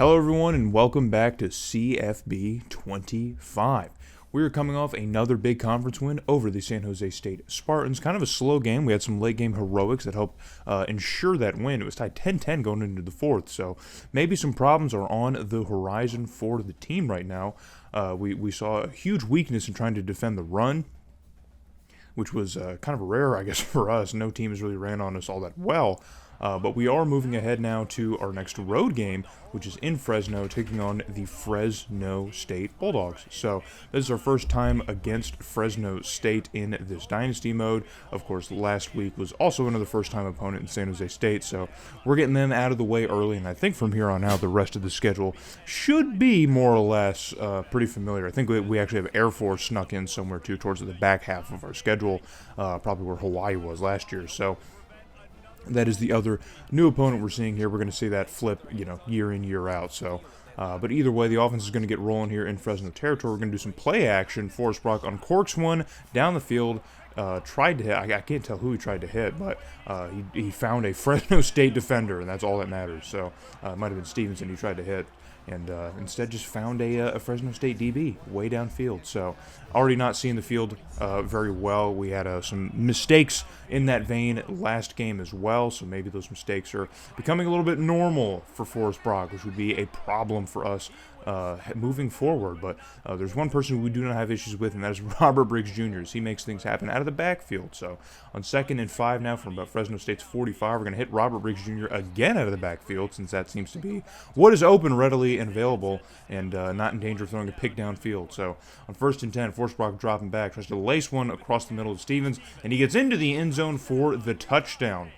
Hello everyone and welcome back to CFB25. We are coming off another big conference win over the San Jose State Spartans. Kind of a slow game. We had some late game heroics that helped ensure that win. It was tied 10-10 going into the fourth, so maybe some problems are on the horizon for the team right now. We saw a huge weakness in trying to defend the run, which was kind of rare, I guess, for us. No team has really ran on us all that well. But we are moving ahead now to our next road game, which is in Fresno, taking on the Fresno State Bulldogs. So this is our first time against Fresno State in this Dynasty mode. Of course, last week was also another first-time opponent in San Jose State, so we're getting them out of the way early, and I think from here on out, the rest of the schedule should be more or less pretty familiar. I think we actually have Air Force snuck in somewhere, too, towards the back half of our schedule, probably where Hawaii was last year, so that is the other new opponent we're seeing here. We're going to see that flip, year in, year out. So, but either way, the offense is going to get rolling here in Fresno territory. We're going to do some play action. Forrest Brock uncorks one down the field. Tried to hit. I can't tell who he tried to hit, but he found a Fresno State defender, and that's all that matters. So it might have been Stevenson he tried to hit, and instead just found a Fresno State DB way downfield. So already not seeing the field very well. We had some mistakes in that vein last game as well, so maybe those mistakes are becoming a little bit normal for Forrest Brock, which would be a problem for us moving forward. But there's one person we do not have issues with, and that is Robert Briggs Jr. He makes things happen out of the backfield. So on 2nd and 5 now from about Fresno State's 45, we're going to hit Robert Briggs Jr. again out of the backfield, since that seems to be what is open, readily, and available, and not in danger of throwing a pick downfield. So on 1st and 10, Forrest Brock dropping back, tries to lace one across the middle of Stevens, and he gets into the end zone for the touchdown.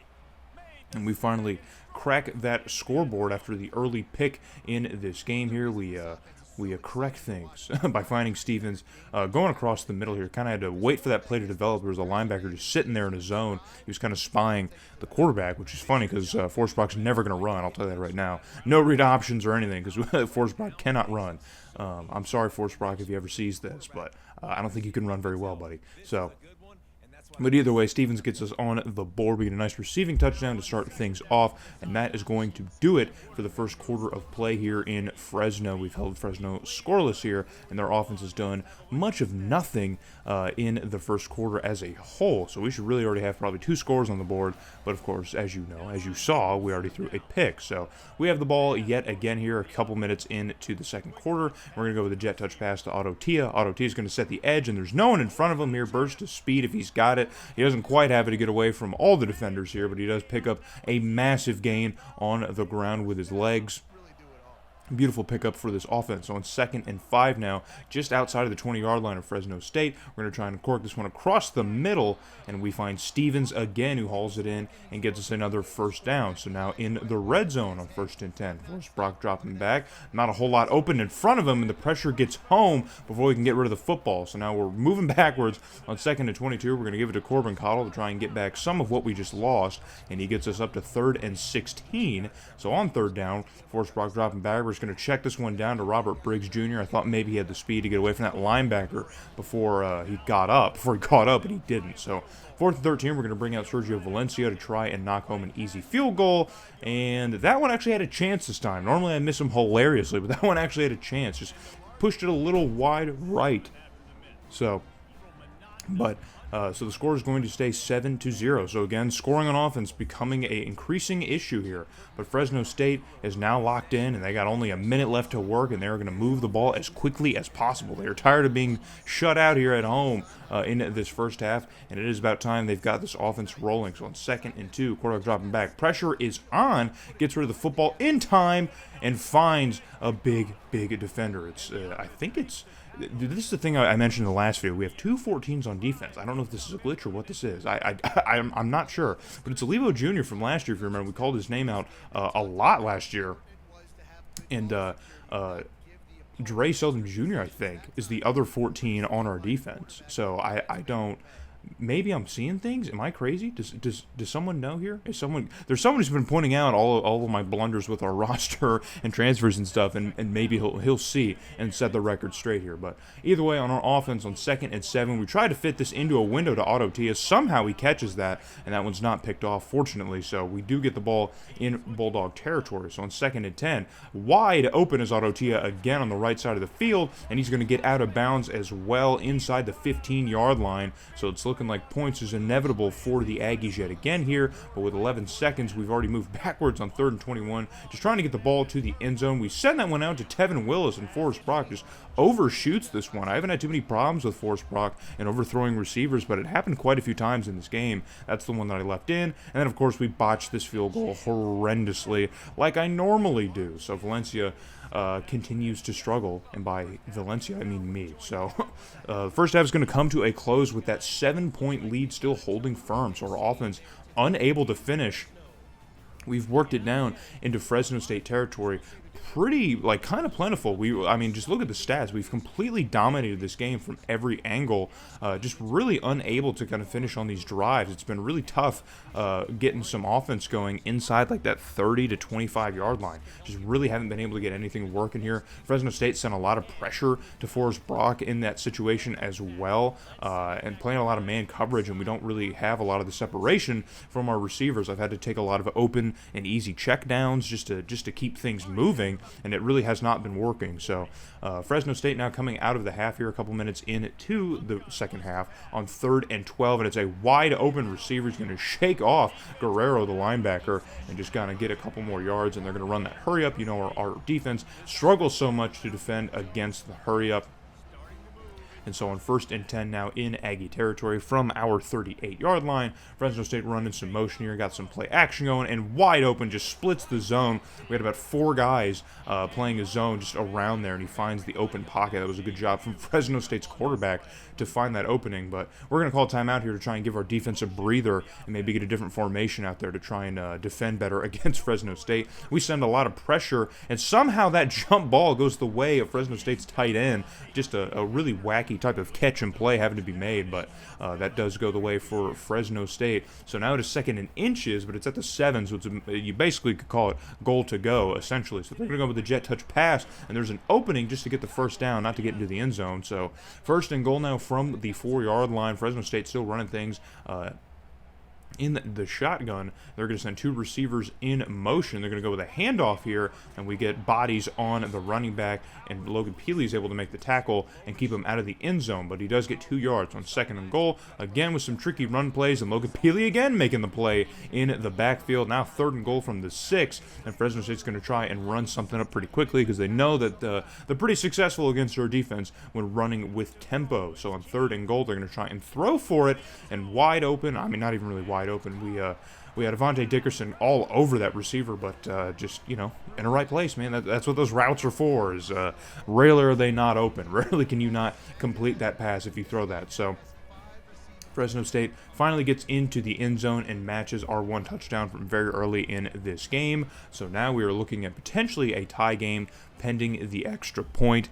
And we finally crack that scoreboard after the early pick in this game here. We correct things by finding Stevens going across the middle here. Kind of had to wait for that play to develop. There was a linebacker just sitting there in his zone. He was kind of spying the quarterback, which is funny because Forrest Brock's never going to run. I'll tell you that right now. No read options or anything because Forrest Brock cannot run. I'm sorry, Forrest Brock, if he ever sees this, but I don't think you can run very well, buddy. But either way, Stevens gets us on the board. We get a nice receiving touchdown to start things off, and that is going to do it for the first quarter of play here in Fresno. We've held Fresno scoreless here, and their offense has done much of nothing in the first quarter as a whole. So we should really already have probably 2 scores on the board. But of course, as you know, as you saw, we already threw a pick. So we have the ball yet again here a couple minutes into the second quarter. We're going to go with a jet touch pass to Otto Tia. Otto Tia is going to set the edge, and there's no one in front of him here. Burst to speed if he's got it. He doesn't quite have it to get away from all the defenders here, but he does pick up a massive gain on the ground with his legs. Beautiful pickup for this offense. So on 2nd and 5 now, just outside of the 20-yard line of Fresno State, we're going to try and cork this one across the middle, and we find Stevens again, who hauls it in and gets us another first down. So now in the red zone on 1st and 10. Forrest Brock dropping back. Not a whole lot open in front of him, and the pressure gets home before we can get rid of the football. So now we're moving backwards on 2nd and 22. We're going to give it to Corbin Cottle to try and get back some of what we just lost, and he gets us up to 3rd and 16. So on 3rd down, Forrest Brock dropping back. We're just going to check this one down to Robert Briggs Jr. I thought maybe he had the speed to get away from that linebacker before he caught up, but he didn't. So 4th and 13, we're going to bring out Sergio Valencia to try and knock home an easy field goal, and that one actually had a chance this time. Normally I miss him hilariously, but that one actually had a chance. Just pushed it a little wide right. So the score is going to stay 7-0. So again, scoring on offense becoming an increasing issue here. But Fresno State is now locked in, and they got only a minute left to work, and they're going to move the ball as quickly as possible. They are tired of being shut out here at home in this first half, and it is about time they've got this offense rolling. So on 2nd and 2, quarterback dropping back. Pressure is on, gets rid of the football in time, and finds a big defender. This is the thing I mentioned in the last video. We have 2 14s on defense. I don't know if this is a glitch or what this is. I'm not sure. But it's Olivo Jr. from last year, if you remember. We called his name out a lot last year. And Dre Seldom Jr., I think, is the other 14 on our defense. So I don't maybe I'm seeing things. Am I crazy? Does someone know here? There's someone who's been pointing out all of my blunders with our roster and transfers and stuff, and maybe he'll see and set the record straight here. But either way, on our offense on 2nd and 7, we try to fit this into a window to Auto Tia. Somehow he catches that, and that one's not picked off, fortunately. So we do get the ball in Bulldog territory. So on 2nd and 10, wide open is Auto Tia again on the right side of the field, and he's going to get out of bounds as well inside the 15-yard line. So it's looking like points is inevitable for the Aggies yet again here, but with 11 seconds, we've already moved backwards on 3rd and 21, just trying to get the ball to the end zone. We send that one out to Tevin Willis, and Forrest Brock just overshoots this one. I haven't had too many problems with Forrest Brock and overthrowing receivers, but it happened quite a few times in this game. That's the one that I left in, and then of course we botched this field goal horrendously like I normally do. So Valencia continues to struggle, and by Valencia I mean me. So first half is going to come to a close with that 7-point lead still holding firm, so our offense unable to finish. We've worked it down into Fresno State territory. Pretty, kind of plentiful. I mean, just look at the stats. We've completely dominated this game from every angle. Just really unable to kind of finish on these drives. It's been really tough getting some offense going inside like that 30 to 25 yard line. Just really haven't been able to get anything working here. Fresno State sent a lot of pressure to Forrest Brock in that situation as well, and playing a lot of man coverage, and we don't really have a lot of the separation from our receivers. I've had to take a lot of open and easy check downs just to keep things moving, and it really has not been working. So Fresno State now coming out of the half here, a couple minutes into the second half on 3rd and 12, and it's a wide open receiver. He's going to shake off Guerrero, the linebacker, and just kind of get a couple more yards, and they're going to run that hurry up. You know, our defense struggles so much to defend against the hurry up. And so on 1st and 10 now in Aggie territory from our 38-yard line, Fresno State running some motion here, got some play action going, and wide open, just splits the zone. We had about 4 guys playing a zone just around there, and he finds the open pocket. That was a good job from Fresno State's quarterback to find that opening. But we're going to call timeout here to try and give our defense a breather and maybe get a different formation out there to try and defend better against Fresno State. We send a lot of pressure, and somehow that jump ball goes the way of Fresno State's tight end. Just a really wacky type of catch and play having to be made, but that does go the way for Fresno State. So now it is 2nd and inches, but it's at the 7, so you basically could call it goal to go, essentially. So they're going to go with the jet touch pass, and there's an opening just to get the first down, not to get into the end zone. So 1st and goal now from the 4-yard line. Fresno State still running things in the shotgun. They're going to send 2 receivers in motion. They're going to go with a handoff here, and we get bodies on the running back, and Logan Peely is able to make the tackle and keep him out of the end zone, but he does get 2 yards on 2nd and goal, again with some tricky run plays, and Logan Peely again making the play in the backfield. Now 3rd and goal from the 6, and Fresno State's going to try and run something up pretty quickly because they know that they're pretty successful against our defense when running with tempo. So on 3rd and goal, they're going to try and throw for it, and wide open, I mean, not even really wide open. We had Avante Dickerson all over that receiver, but just, in the right place, man. That's what those routes are for, is rarely are they not open. Rarely can you not complete that pass if you throw that. So Fresno State finally gets into the end zone and matches our 1 touchdown from very early in this game. So now we are looking at potentially a tie game pending the extra point.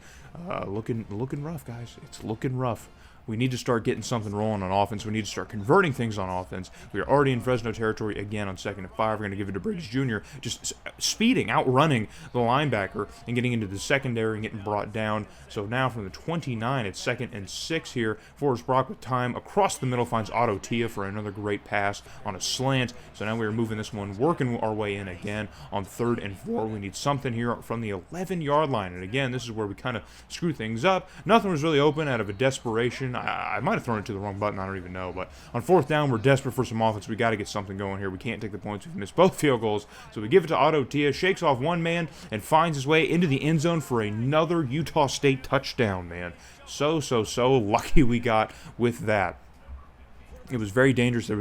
Looking rough, guys. It's looking rough. We need to start getting something rolling on offense. We need to start converting things on offense. We are already in Fresno territory again on 2nd and 5. We're going to give it to Briggs Jr., just speeding, outrunning the linebacker and getting into the secondary and getting brought down. So now from the 29, it's 2nd and 6 here. Forrest Brock with time across the middle finds Auto Tia for another great pass on a slant. So now we're moving this one, working our way in again on 3rd and 4. We need something here from the 11-yard line. And again, this is where we kind of screw things up. Nothing was really open out of a desperation. I might have thrown it to the wrong button. I don't even know. But on 4th down, we're desperate for some offense. We got to get something going here. We can't take the points. We've missed both field goals. So we give it to Auto Tia, shakes off one man, and finds his way into the end zone for another Utah State touchdown, man. So lucky we got with that. It was very dangerous. It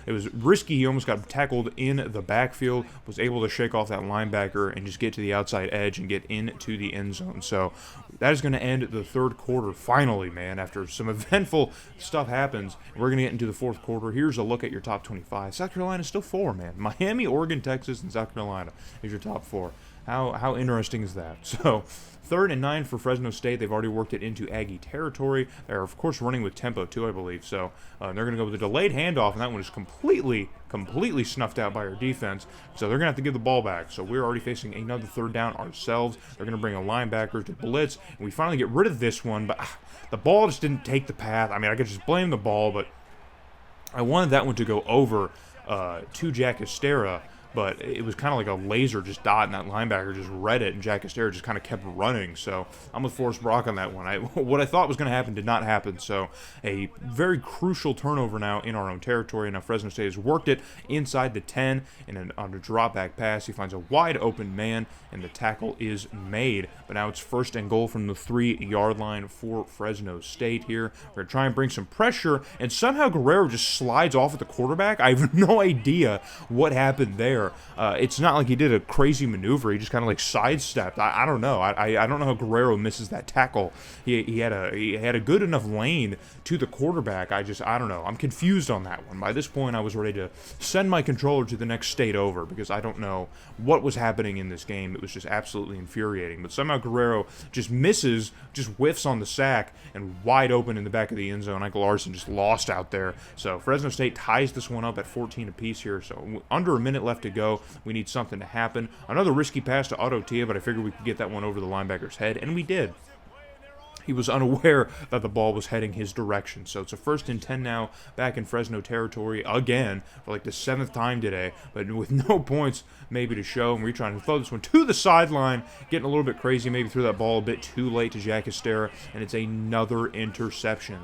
was risky. He almost got tackled in the backfield, was able to shake off that linebacker and just get to the outside edge and get into the end zone. So that is going to end the 3rd quarter finally, man. After some eventful stuff happens, we're going to get into the 4th quarter. Here's a look at your top 25. South Carolina's still 4, man. Miami, Oregon, Texas, and South Carolina is your top 4. How interesting is that? So 3rd and 9 for Fresno State. They've already worked it into Aggie territory. They're, of course, running with tempo, too, I believe. So they're going to go with a delayed handoff, and that one is completely snuffed out by our defense. So they're going to have to give the ball back. So we're already facing another 3rd down ourselves. They're going to bring a linebacker to blitz, and we finally get rid of this one. But the ball just didn't take the path. I mean, I could just blame the ball, but I wanted that one to go over to Jack Estera. But it was kind of like a laser just dot, and that linebacker just read it, and Jack Estera just kind of kept running. So I'm with Forrest Brock on that one. What I thought was going to happen did not happen. So a very crucial turnover now in our own territory. Now Fresno State has worked it inside the 10, and on a drop-back pass, he finds a wide-open man, and the tackle is made. But now it's 1st and goal from the 3-yard line for Fresno State here. We're going to try and bring some pressure, and somehow Guerrero just slides off at the quarterback. I have no idea what happened there. It's not like he did a crazy maneuver. He just kind of like sidestepped. I don't know. I don't know how Guerrero misses that tackle. He had a good enough lane to the quarterback. I don't know. I'm confused on that one. By this point, I was ready to send my controller to the next state over because I don't know what was happening in this game. It was just absolutely infuriating. But somehow Guerrero just misses, just whiffs on the sack, and wide open in the back of the end zone. Michael Larson just lost out there. So Fresno State ties this one up at 14 apiece here. So under a minute left to go. We need something to happen. Another risky pass to Autotia, but I figured we could get that one over the linebacker's head, and we did. He was unaware that the ball was heading his direction. So it's a 1st and 10 now back in Fresno territory again for like the 7th time today, but with no points maybe to show. And we're trying to throw this one to the sideline, getting a little bit crazy, maybe threw that ball a bit too late to Jack Estera, and it's another interception.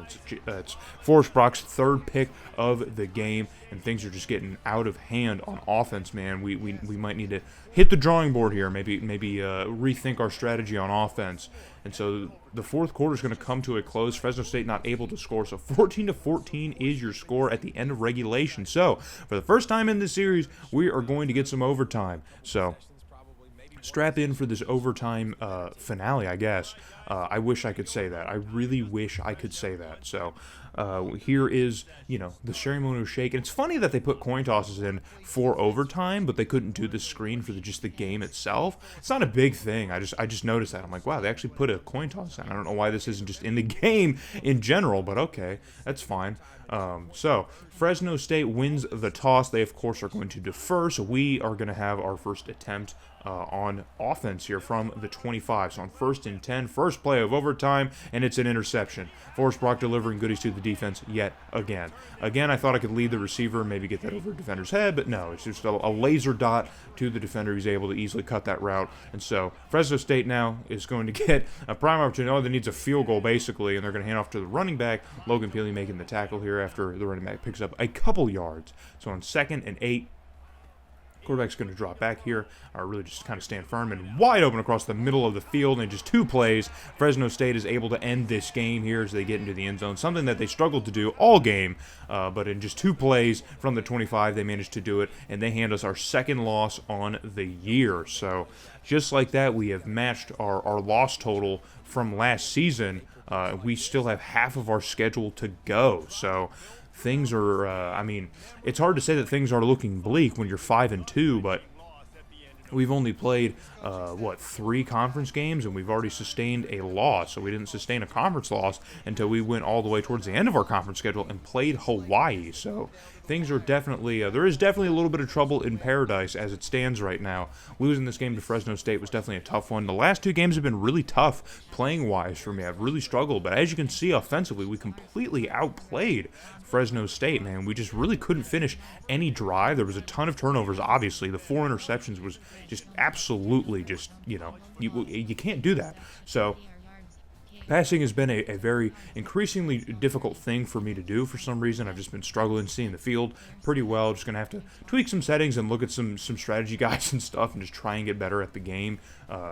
It's Forrest Brock's 3rd pick of the game, and things are just getting out of hand on offense, man. We might need to hit the drawing board here, maybe rethink our strategy on offense. And so the 4th quarter is going to come to a close. Fresno State not able to score, so 14-14 is your score at the end of regulation. So for the first time in this series, we are going to get some overtime. So strap in for this overtime finale, I guess. I wish I could say that. I really wish I could say that. So here is, the ceremonial shake. And it's funny that they put coin tosses in for overtime, but they couldn't do the screen for just the game itself. It's not a big thing. I just noticed that. I'm like, wow, they actually put a coin toss in. I don't know why this isn't just in the game in general, but okay, that's fine. So Fresno State wins the toss. They, of course, are going to defer, so we are going to have our first attempt on offense here from the 25. So on 1st and 10, first play of overtime, and it's an interception. Forrest Brock delivering goodies to the defense yet again. Again, I thought I could lead the receiver, maybe get that over the defender's head, but no, it's just a laser dot to the defender. He's able to easily cut that route. And so Fresno State now is going to get a prime opportunity. All they needs a field goal, basically, and they're going to hand off to the running back. Logan Peely making the tackle here after the running back picks up a couple yards. So on 2nd and 8, quarterback's going to drop back here, or really just kind of stand firm and wide open across the middle of the field. In just 2 plays, Fresno State is able to end this game here as they get into the end zone, something that they struggled to do all game, but in just 2 plays from the 25, they managed to do it, and they hand us our 2nd loss on the year. So just like that, we have matched our loss total from last season. We still have half of our schedule to go, so things are, it's hard to say that things are looking bleak when you're 5-2, but we've only played, 3 conference games, and we've already sustained a loss. So we didn't sustain a conference loss until we went all the way towards the end of our conference schedule and played Hawaii. So things are definitely, there is definitely a little bit of trouble in paradise as it stands right now. Losing this game to Fresno State was definitely a tough one. The last 2 games have been really tough playing-wise for me. I've really struggled, but as you can see offensively, we completely outplayed Fresno State, man. We just really couldn't finish any drive. There was a ton of turnovers, obviously. The 4 interceptions was just absolutely just, you can't do that. So passing has been a very increasingly difficult thing for me to do for some reason. I've just been struggling seeing the field pretty well. Just going to have to tweak some settings and look at some strategy guides and stuff and just try and get better at the game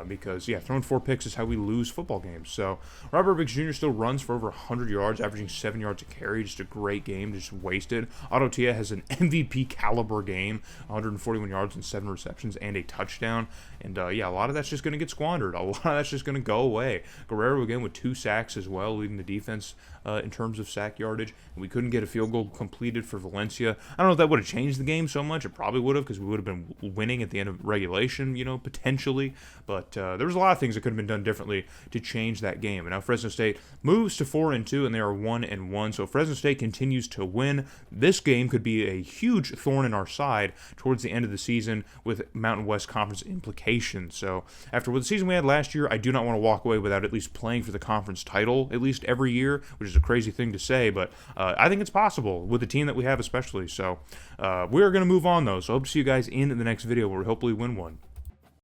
because, throwing 4 picks is how we lose football games. So Robert Biggs Jr. still runs for over 100 yards, averaging 7 yards a carry. Just a great game, just wasted. Autotia has an MVP caliber game, 141 yards and 7 receptions and a touchdown. And, a lot of that's just going to get squandered. A lot of that's just going to go away. Guerrero again with 2 2 sacks as well, leading the defense in terms of sack yardage. And we couldn't get a field goal completed for Valencia. I don't know if that would have changed the game so much. It probably would have, because we would have been winning at the end of regulation, potentially. But there was a lot of things that could have been done differently to change that game. And now Fresno State moves to 4-2, and they are 1-1. So Fresno State continues to win. This game could be a huge thorn in our side towards the end of the season with Mountain West Conference implications. So after the season we had last year, I do not want to walk away without at least playing for the conference title at least every year, which is a crazy thing to say, but I think it's possible with the team that we have especially. So we are going to move on, though. So I hope to see you guys in the next video where we hopefully win one.